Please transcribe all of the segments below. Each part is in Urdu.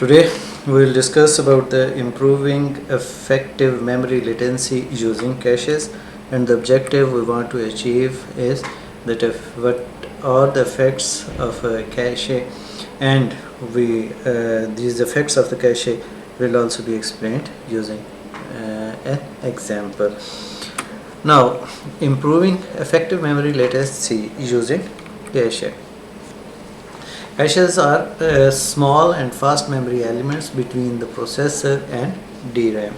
Today we will discuss about the improving effective memory latency using caches, and the objective we want to achieve is that what are the effects of a cache, and these effects of the cache will also be explained using an example. Now, improving effective memory latency using cache. Caches are small and fast memory elements between the processor and DRAM.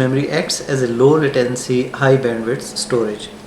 memory acts as a low latency high bandwidth storage.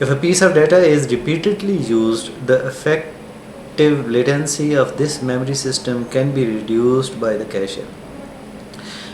If a piece of data is repeatedly used, the effective latency of this memory system can be reduced by the cache.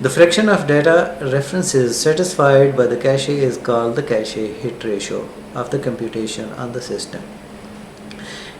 The fraction of data references satisfied by the cache is called the cache hit ratio of the computation on the system.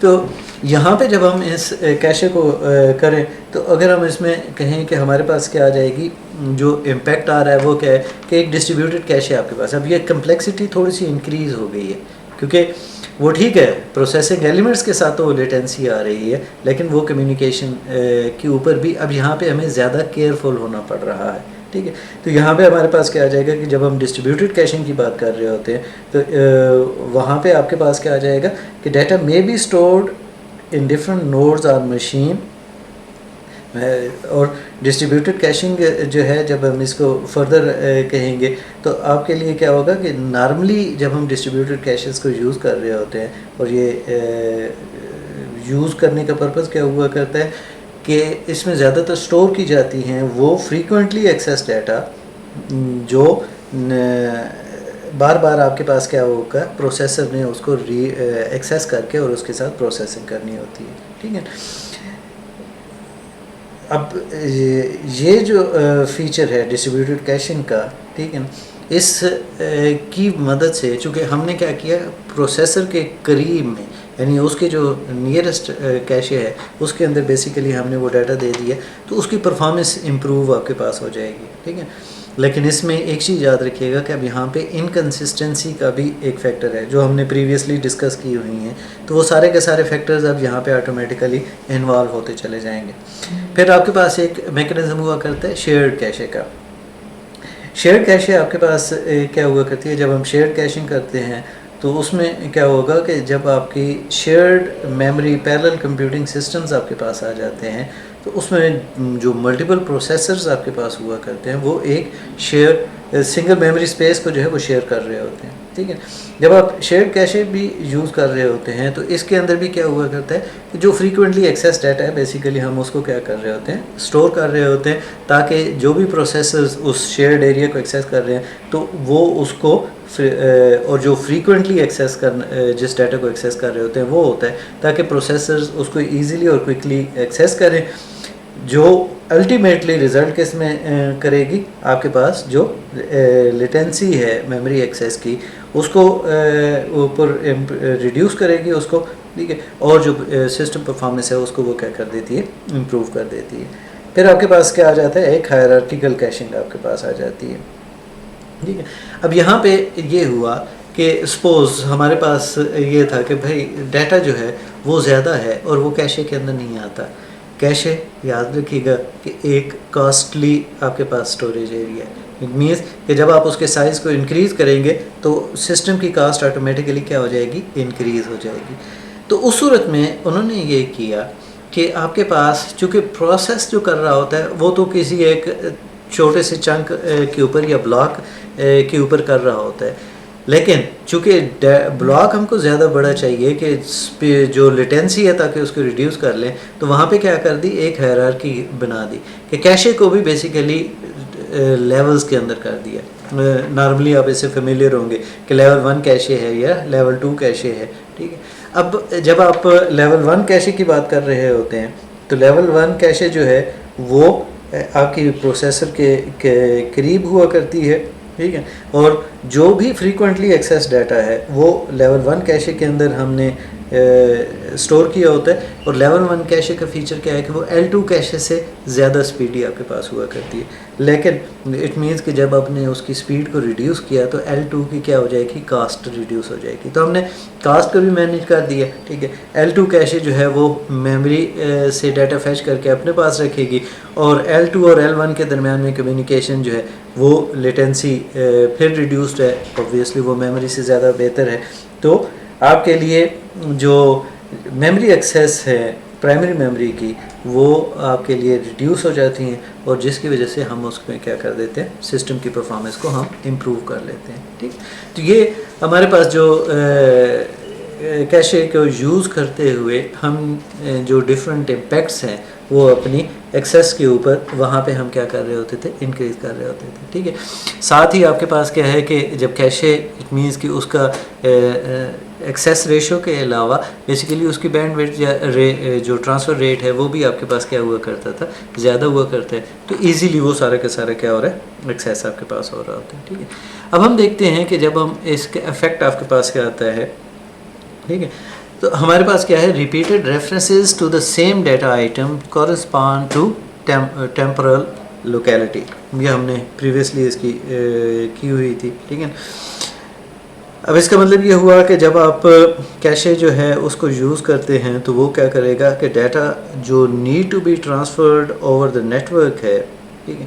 تو یہاں پہ جب ہم اس کیشے کو کریں تو اگر ہم اس میں کہیں کہ ہمارے پاس کیا آ جائے گی، جو امپیکٹ آ رہا ہے وہ کیا ہے کہ ایک ڈسٹریبیوٹیڈ کیشے آپ کے پاس. اب یہ کمپلیکسٹی تھوڑی سی انکریز ہو گئی ہے، کیونکہ وہ ٹھیک ہے پروسیسنگ ایلیمنٹس کے ساتھ تو وہ لیٹنسی آ رہی ہے، لیکن وہ کمیونیکیشن کے اوپر بھی اب یہاں پہ ہمیں زیادہ کیئرفل ہونا پڑ رہا ہے. ٹھیک ہے، تو یہاں پہ ہمارے پاس کیا آ جائے گا کہ جب ہم ڈسٹریبیوٹیڈ کیشنگ کی بات کر رہے ہوتے ہیں تو وہاں پہ آپ کے پاس کیا آ جائے گا کہ ڈیٹا میں be stored in different nodes on machine. اور ڈسٹریبیوٹیڈ کیشنگ جو ہے جب ہم اس کو فردر کہیں گے تو آپ کے لیے کیا ہوگا کہ نارملی جب ہم ڈسٹریبیوٹیڈ کیشز کو یوز کر رہے ہوتے ہیں، اور یہ یوز کرنے کا پرپز کیا ہوا کرتا ہے کہ اس میں زیادہ تر اسٹور کی جاتی ہیں وہ فریکوینٹلی ایکسیس ڈیٹا، جو بار بار آپ کے پاس کیا ہوگا پروسیسر نے اس کو ایکسیس کر کے اور اس کے ساتھ پروسیسنگ کرنی ہوتی ہے. ٹھیک ہے، اب یہ جو فیچر ہے ڈسٹریبیوٹیڈ کیشنگ کا، ٹھیک ہے، اس کی مدد سے چونکہ ہم نے کیا کیا پروسیسر کے قریب میں، یعنی اس کے جو نیئرسٹ کیشے ہے اس کے اندر بیسیکلی ہم نے وہ ڈیٹا دے دیا، تو اس کی پرفارمنس امپروو آپ کے پاس ہو جائے گی. ٹھیک ہے، لیکن اس میں ایک چیز یاد رکھیے گا کہ اب یہاں پہ انکنسسٹنسی کا بھی ایک فیکٹر ہے جو ہم نے پریویسلی ڈسکس کی ہوئی ہیں، تو وہ سارے کے سارے فیکٹرز اب یہاں پہ آٹومیٹیکلی انوالو ہوتے چلے جائیں گے. پھر آپ کے پاس ایک میکنزم ہوا کرتا ہے شیئرڈ کیشے کا. شیئرڈ کیشے آپ کے پاس کیا ہوا کرتی ہے، جب ہم شیئرڈ کیشنگ کرتے ہیں تو اس میں کیا ہوگا کہ جب آپ کی shared memory parallel computing systems آپ کے پاس آ جاتے ہیں تو اس میں جو ملٹیپل پروسیسرز آپ کے پاس ہوا کرتے ہیں وہ ایک شیئر سنگل میموری اسپیس کو جو ہے وہ شیئر کر رہے ہوتے ہیں. ٹھیک ہے، جب آپ شیئرڈ کیشے بھی یوز کر رہے ہوتے ہیں تو اس کے اندر بھی کیا ہوا کرتا ہے کہ جو فریکوینٹلی ایکسیس ڈیٹا ہے بیسیکلی ہم اس کو کیا کر رہے ہوتے ہیں اسٹور کر رہے ہوتے ہیں، تاکہ جو بھی پروسیسرز اس شیئرڈ ایریا کو ایکسیس کر رہے ہیں تو وہ اس کو اور جو فریکوینٹلی ایکسیس جس ڈیٹا کو ایکسیس کر رہے ہوتے ہیں وہ ہوتا ہے، تاکہ پروسیسرز اس کو ایزیلی اور کوئکلی ایکسیس کریں، جو الٹیمیٹلی ریزلٹ کس میں کرے گی آپ کے پاس جو لیٹنسی ہے میموری ایکسیس کی اس کو اوپر ریڈیوس کرے گی اس کو. ٹھیک ہے، اور جو سسٹم پرفارمنس ہے اس کو وہ کیا کر دیتی ہے امپروو کر دیتی ہے. پھر آپ کے پاس کیا آ جاتا ہے ایک ہائرارکیکل کیشنگ آپ کے پاس آ جاتی ہے. ٹھیک ہے، اب یہاں پہ یہ ہوا کہ سپوز ہمارے پاس یہ تھا کہ بھائی ڈیٹا جو ہے وہ زیادہ ہے اور وہ کیشے کے اندر نہیں آتا. کیشے یاد رکھیے گا کہ ایک کاسٹلی آپ کے پاس اسٹوریج ایریا ہے. اٹ مینس کہ جب آپ اس کے سائز کو انکریز کریں گے تو سسٹم کی کاسٹ آٹومیٹیکلی کیا ہو جائے گی انکریز ہو جائے گی. تو اس صورت میں انہوں نے یہ کیا کہ آپ کے پاس چونکہ پروسیس جو کر رہا ہوتا ہے وہ تو کسی ایک چھوٹے سے چنک کے اوپر یا بلاک کے اوپر کر رہا ہوتا ہے، لیکن چونکہ بلاک ہم کو زیادہ بڑا چاہیے کہ جو لیٹنسی ہے تاکہ اس کو ریڈیوس کر لیں، تو وہاں پہ کیا کر دی ایک ہائرارکی بنا دی کہ کیشے کو بھی بیسیکلی لیولز کے اندر کر دیا. نارملی آپ اس سے فیملیئر ہوں گے کہ لیول 1 کیشے ہے یا لیول 2 کیشے ہے. ٹھیک ہے، اب جب آپ لیول 1 کیشے کی بات کر رہے ہوتے ہیں تو لیول 1 کیشے جو ہے وہ آپ کی پروسیسر کے قریب ہوا کرتی ہے. ٹھیک ہے، اور جو بھی فریکوینٹلی ایکسیس ڈیٹا ہے وہ لیول 1 کیشے کے اندر ہم نے اسٹور کیا ہوتا ہے. اور لیول 1 کیشے کا فیچر کیا ہے کہ وہ L2 کیشے سے زیادہ اسپیڈی آپ کے پاس ہوا کرتی ہے، لیکن اٹ مینس کہ جب آپ نے اس کی اسپیڈ کو ریڈیوس کیا تو L2 کی کیا ہو جائے گی کاسٹ ریڈیوس ہو جائے گی. تو ہم نے کاسٹ کو بھی مینیج کر دیا. ٹھیک ہے، L2 کیشے جو ہے وہ میموری سے ڈیٹا فیچ کر کے اپنے پاس رکھے گی، اور L2 اور L1 کے درمیان میں کمیونیکیشن جو ہے وہ لیٹنسی پھر ریڈیوسڈ ہے، اوبویسلی وہ میموری سے زیادہ بہتر ہے. تو آپ کے لیے جو میموری ایکسیس ہے پرائمری میموری کی وہ آپ کے لیے ریڈیوس ہو جاتی ہیں، اور جس کی وجہ سے ہم اس میں کیا کر دیتے ہیں سسٹم کی پرفارمنس کو ہم امپروو کر لیتے ہیں. ٹھیک، تو یہ ہمارے پاس جو کیشے کو یوز کرتے ہوئے ہم جو ڈفرینٹ امپیکٹس ہیں وہ اپنی ایکسیس کے اوپر وہاں پہ ہم کیا کر رہے ہوتے تھے انکریز کر رہے ہوتے تھے. ٹھیک ہے، ساتھ ہی آپ کے پاس کیا ہے کہ جب کیشے اٹ مینس کہ اس کا ایکسیس ریشو کے علاوہ بیسیکلی اس کی بینڈ ویڈتھ یا جو ٹرانسفر ریٹ ہے وہ بھی آپ کے پاس کیا ہوا کرتا تھا زیادہ ہوا کرتا ہے، تو ایزیلی وہ سارے کا سارا کیا ہو رہا ہے ایکسیس آپ کے پاس ہو رہا ہوتا ہے. ٹھیک ہے، اب ہم دیکھتے ہیں کہ جب ہم اس کا افیکٹ آپ کے پاس کیا آتا ہے. ٹھیک ہے، تو ہمارے پاس کیا ہے، repeated references to the same data item correspond to temporal locality. یہ ہم نے پریویسلی اس کی ہوئی تھی. ٹھیک ہے. اب اس کا مطلب یہ ہوا کہ جب آپ کیشے جو ہے اس کو یوز کرتے ہیں تو وہ کیا کرے گا کہ ڈیٹا جو need to be transferred over the network ہے، ٹھیک ہے،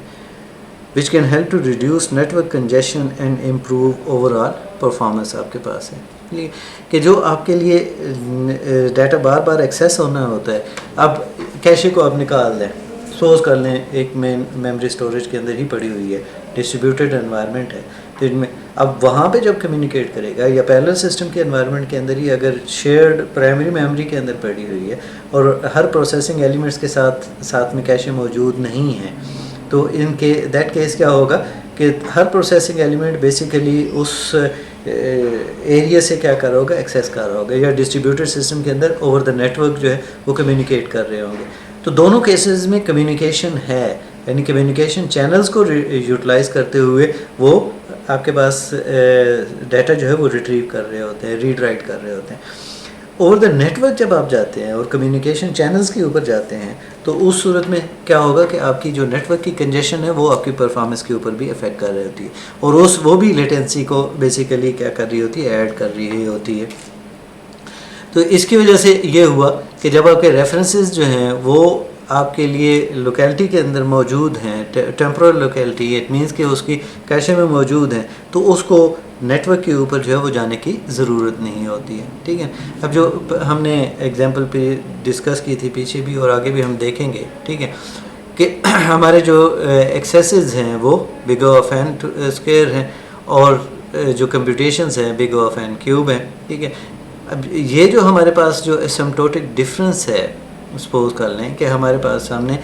which can help to reduce network congestion and improve overall performance آپ کے پاس ہے. کہ جو آپ کے لیے ڈیٹا بار بار ایکسیس ہونا ہوتا ہے. اب کیشے کو آپ نکال دیں، سوز کر لیں، ایک مین میموری اسٹوریج کے اندر ہی پڑی ہوئی ہے، ڈسٹریبیوٹیڈ انوائرمنٹ ہے. تو ان میں اب وہاں پہ جب کمیونیکیٹ کرے گا یا پیرلل سسٹم کے انوائرمنٹ کے اندر ہی اگر شیئرڈ پرائمری میموری کے اندر پڑی ہوئی ہے اور ہر پروسیسنگ ایلیمنٹس کے ساتھ میں کیشے موجود نہیں ہیں، تو ان کے دیٹ کیس کیا ہوگا کہ ہر پروسیسنگ ایلیمنٹ بیسیکلی اس ایریا سے کیا کر رہا ہوگا، ایکسیس کر رہا ہوگا، یا ڈسٹریبیوٹیڈ سسٹم کے اندر اوور دا نیٹورک جو ہے وہ کمیونیکیٹ کر رہے ہوں گے. تو دونوں کیسز میں کمیونیکیشن ہے، یعنی کمیونیکیشن چینلز کو یوٹیلائز کرتے ہوئے وہ آپ کے پاس ڈیٹا جو ہے وہ ریٹریو کر رہے ہوتے ہیں، ریڈ رائٹ کر رہے ہوتے ہیں. اوور دا نیٹورک جب آپ جاتے ہیں اور کمیونیکیشن چینلز کے اوپر جاتے ہیں تو اس صورت میں کیا ہوگا کہ آپ کی جو نیٹ ورک کی کنجیشن ہے وہ آپ کی پرفارمنس کے اوپر بھی افیکٹ کر رہی ہوتی ہے، اور وہ بھی لیٹنسی کو بیسیکلی کیا کر رہی ہوتی ہے، ایڈ کر رہی ہوتی ہے. تو اس کی وجہ سے یہ ہوا کہ جب آپ کے ریفرنسز جو ہیں وہ آپ کے لیے لوکیلٹی کے اندر موجود ہیں، ٹیمپورل لوکیلٹی، اٹ مینس کہ اس کی کیشے میں موجود ہیں، تو اس کو نیٹ ورک کے اوپر جو ہے وہ جانے کی ضرورت نہیں ہوتی ہے. ٹھیک ہے. اب جو ہم نے ایگزامپل پہ ڈسکس کی تھی پیچھے بھی اور آگے بھی ہم دیکھیں گے، ٹھیک ہے، کہ ہمارے جو ایکسیسز ہیں وہ big O of N square ہیں اور جو کمپیوٹیشنز ہیں big O of N cube ہیں. ٹھیک ہے. اب یہ جو ہمارے پاس جو اسمپٹوٹک ڈفرینس ہے، سپوز کر لیں کہ ہمارے پاس سامنے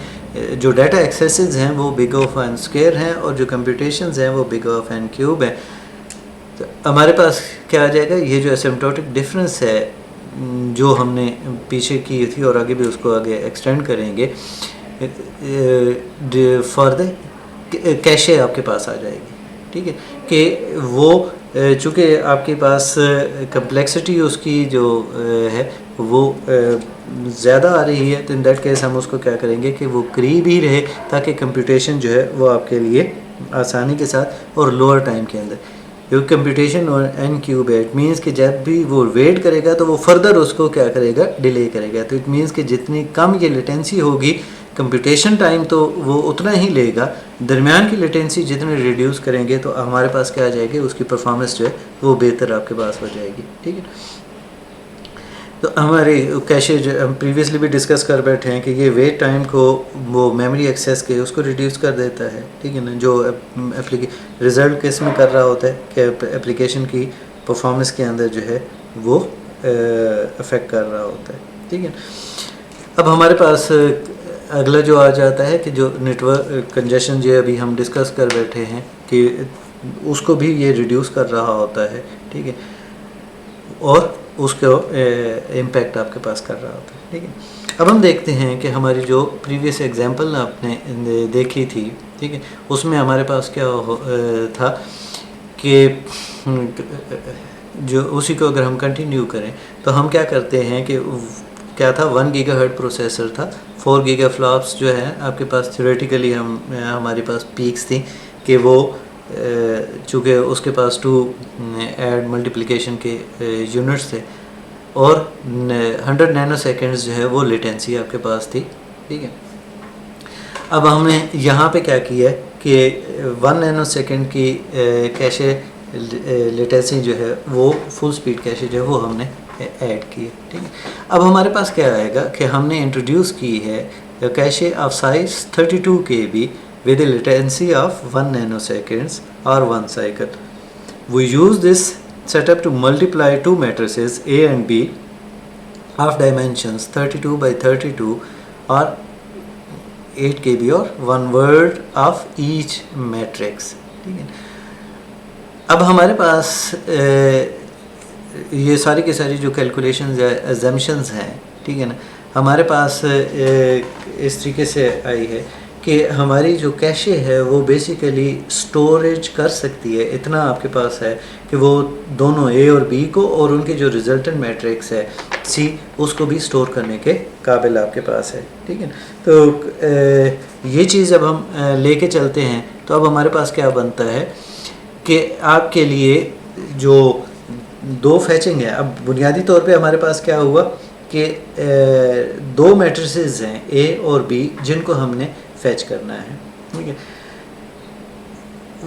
جو ڈیٹا ایکسیسز ہیں وہ big O of N square ہیں اور جو کمپیوٹیشنز ہیں وہ big O of N cube ہیں. تو ہمارے پاس کیا آ جائے گا، یہ جو اسمپٹوٹک ڈفرینس ہے جو ہم نے پیچھے کی تھی اور آگے بھی اس کو آگے ایکسٹینڈ کریں گے، فار دا کیشے آپ کے پاس آ جائے گی. ٹھیک ہے. کہ وہ چونکہ آپ کے پاس کمپلیکسٹی اس کی جو ہے وہ زیادہ آ رہی ہے، تو ان دیٹ کیس ہم اس کو کیا کریں گے کہ وہ قریب ہی رہے تاکہ کمپیوٹیشن جو ہے وہ آپ کے لیے آسانی کے ساتھ اور لوور ٹائم کے اندر. کیونکہ کمپیوٹیشن اور این کیوب ہے، اٹ مینس کہ جب بھی وہ ویٹ کرے گا تو وہ فردر اس کو کیا کرے گا، ڈیلے کرے گا. تو اٹ مینس کہ جتنی کم یہ لیٹنسی ہوگی، کمپیوٹیشن ٹائم تو وہ اتنا ہی لے گا، درمیان کی لیٹنسی جتنے ریڈیوس کریں گے تو ہمارے پاس کیا آ جائے گی، اس کی پرفارمنس جو ہے وہ بہتر آپ کے پاس ہو جائے گی. ٹھیک ہے. تو ہمارے کیشے جو ہم پریویسلی بھی ڈسکس کر بیٹھے ہیں کہ یہ ویٹ ٹائم کو وہ میموری ایکسیس کے اس کو ریڈیوس کر دیتا ہے. ٹھیک ہے نا. جو رزلٹ کس میں کر رہا ہوتا ہے کہ اپلیکیشن کی پرفارمنس کے اندر جو ہے وہ افیکٹ کر رہا ہوتا ہے. ٹھیک ہے. اب ہمارے پاس اگلا جو آ جاتا ہے کہ جو نیٹ ورک کنجیشن جو ابھی ہم ڈسکس کر بیٹھے ہیں کہ اس کو بھی یہ ریڈیوس کر رہا ہوتا ہے. ٹھیک ہے. اور اس کو امپیکٹ آپ کے پاس کر رہا ہوتا ہے. ٹھیک ہے. اب ہم دیکھتے ہیں کہ ہماری جو پریویس ایگزامپل آپ نے دیکھی تھی، ٹھیک ہے، اس میں ہمارے پاس کیا تھا کہ جو اسی کو اگر ہم کنٹینیو کریں تو ہم کیا کرتے ہیں کہ کیا تھا، 1 گیگا ہرٹ پروسیسر تھا، 4 گیگا فلاپس جو ہے آپ کے پاس تھیوریٹیکلی ہمارے پاس پیکس تھیں کہ وہ چونکہ اس کے پاس 2 ایڈ ملٹیپلیکیشن کے یونٹس تھے اور 100 نینو سیکنڈز جو ہے وہ لیٹنسی آپ کے پاس تھی. ٹھیک ہے. اب ہم نے یہاں پہ کیا کیا ہے کہ 1 نینو سیکنڈ کی کیشے لیٹنسی جو ہے وہ فل سپیڈ کیشے جو ہے وہ ہم نے ایڈ کی ہے. ٹھیک ہے. اب ہمارے پاس کیا آئے گا کہ ہم نے انٹروڈیوس کی ہے cache of size 32 KB with a latency of 1 nanoseconds or 1 cycle. We use this setup to multiply 2 matrices A and B of dimensions 32 by 32 or 8 KB or 1 word of each matrix. ٹھیک ہے. اب ہمارے پاس یہ ساری کی ساری جو کیلکولیشنز یا ایگزامشنز ہیں، ٹھیک ہے نا، ہمارے پاس اس طریقے سے آئی ہے کہ ہماری جو کیشے ہے وہ بیسیکلی سٹوریج کر سکتی ہے، اتنا آپ کے پاس ہے کہ وہ دونوں اے اور بی کو اور ان کے جو ریزلٹنٹ میٹرکس ہے سی اس کو بھی سٹور کرنے کے قابل آپ کے پاس ہے. ٹھیک ہے، تو یہ چیز جب ہم لے کے چلتے ہیں تو اب ہمارے پاس کیا بنتا ہے کہ آپ کے لیے جو دو فیچنگ ہے. اب بنیادی طور پہ ہمارے پاس کیا ہوا کہ دو میٹریسز ہیں اے اور بی جن کو ہم نے فیچ کرنا ہے. ٹھیک ہے،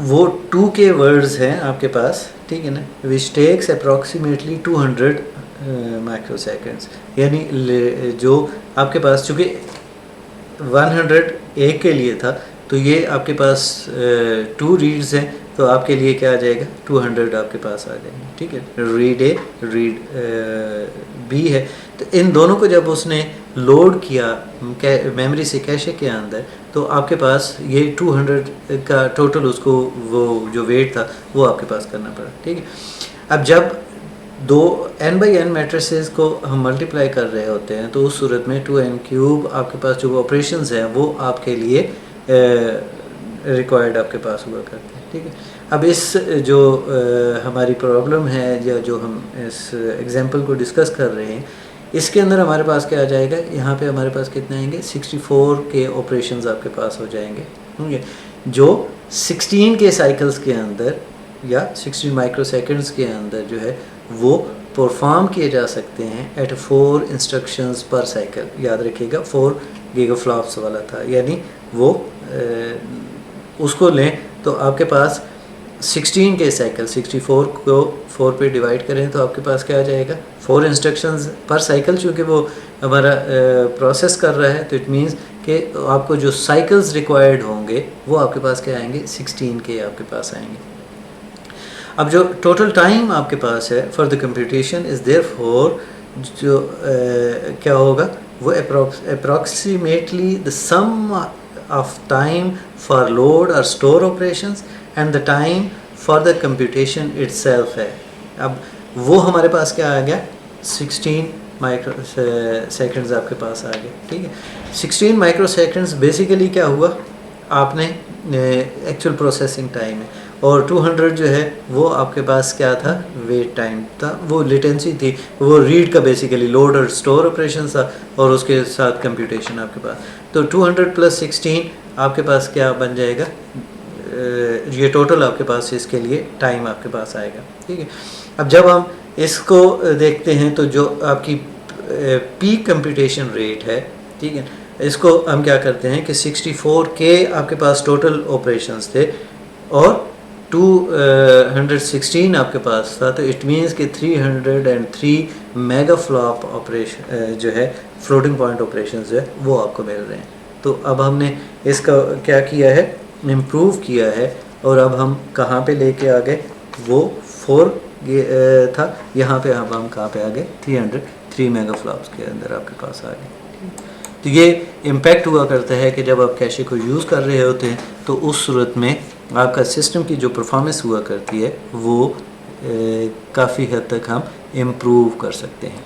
وہ 2 کے ورڈز ہیں آپ کے پاس. ٹھیک ہے نا، which takes approximately 200 micro seconds. یعنی جو آپ کے پاس چونکہ 100 ایک کے لیے تھا تو یہ آپ کے پاس 2 ریڈز ہیں تو آپ کے لیے کیا آ جائے گا 200 آپ کے پاس آ جائیں گے. ٹھیک ہے، ریڈ اے ریڈ بی ہے. تو ان دونوں کو جب اس نے لوڈ کیا میموری سے کیشے کے اندر تو آپ کے پاس یہ 200 کا ٹوٹل اس کو وہ جو ویٹ تھا وہ آپ کے پاس کرنا پڑا. ٹھیک ہے، اب جب دو n/n میٹریسز کو ہم ملٹیپلائی کر رہے ہوتے ہیں تو اس صورت میں 2n³ آپ کے پاس جو آپریشنز ہیں وہ آپ کے لیے ریکوائرڈ آپ کے پاس ہوا کرتے ہیں. ٹھیک ہے، اب اس جو ہماری پرابلم ہے یا جو ہم اس ایگزامپل کو ڈسکس کر رہے ہیں اس کے اندر ہمارے پاس کیا آ جائے گا، یہاں پہ ہمارے پاس کتنے آئیں گے 64 کے آپریشنز آپ کے پاس ہو جائیں گے جو 16 کے سائیکلز کے اندر یا 16 مائکرو سیکنڈز کے اندر جو ہے وہ پرفارم کیے جا سکتے ہیں ایٹ 4 انسٹرکشنز پر سائیکل. یاد رکھیے گا 4 گیگا فلاپس والا تھا، یعنی وہ اس کو لیں تو آپ کے پاس 16 کے سائیکل 64 کو 4 پہ ڈیوائڈ کریں تو آپ کے پاس کیا آ جائے گا 4 انسٹرکشنز پر سائیکل. چونکہ وہ ہمارا پروسیس کر رہا ہے تو اٹ مینس کہ آپ کو جو سائیکلز ریکوائرڈ ہوں گے وہ آپ کے پاس کیا آئیں گے 16 کے آپ کے پاس آئیں گے. اب جو ٹوٹل ٹائم آپ کے پاس ہے for the computation is there for جو کیا ہوگا وہ approximately the sum of time for load اور store operations and the time for the computation itself ہے. اب وہ ہمارے پاس کیا آ گیا 16 مائکرو سیکنڈز آپ کے پاس آ گئے. ٹھیک ہے، 16 مائکرو سیکنڈز بیسیکلی کیا ہوا آپ نے ایکچوئل پروسیسنگ ٹائم ہے اور 200 جو ہے وہ آپ کے پاس کیا تھا ویٹ ٹائم تھا، وہ لیٹنسی تھی، وہ ریڈ کا بیسیکلی لوڈ اور اسٹور آپریشن تھا اور اس کے ساتھ کمپیوٹیشن آپ کے پاس. تو 200 + 16 آپ کے پاس کیا بن جائے گا، یہ ٹوٹل آپ کے پاس اس کے لیے ٹائم آپ کے پاس آئے گا. ٹھیک ہے، اب جب ہم اس کو دیکھتے ہیں تو جو آپ کی پیک کمپیوٹیشن ریٹ ہے، ٹھیک ہے، اس کو ہم کیا کرتے ہیں کہ 64 کے آپ کے پاس ٹوٹل آپریشنز تھے اور 216 آپ کے پاس تھا تو اٹ مینس کہ 303 میگا فلاپ آپریشن جو ہے فلوٹنگ پوائنٹ آپریشنز جو ہے وہ آپ کو مل رہے ہیں. تو اب ہم نے اس کا کیا کیا ہے امپروو کیا ہے اور اب ہم کہاں پہ لے کے آ گئے، وہ 4 تھا، یہاں پہ اب ہم کہاں پہ آ گئے 303 میگا فلاپس کے اندر آپ کے پاس آ گئے. تو یہ امپیکٹ ہوا کرتا ہے کہ جب آپ کیشے کو یوز کر رہے ہوتے ہیں تو اس صورت میں آپ کا سسٹم کی جو پرفارمنس ہوا کرتی ہے وہ کافی حد تک ہم امپروو کر سکتے ہیں.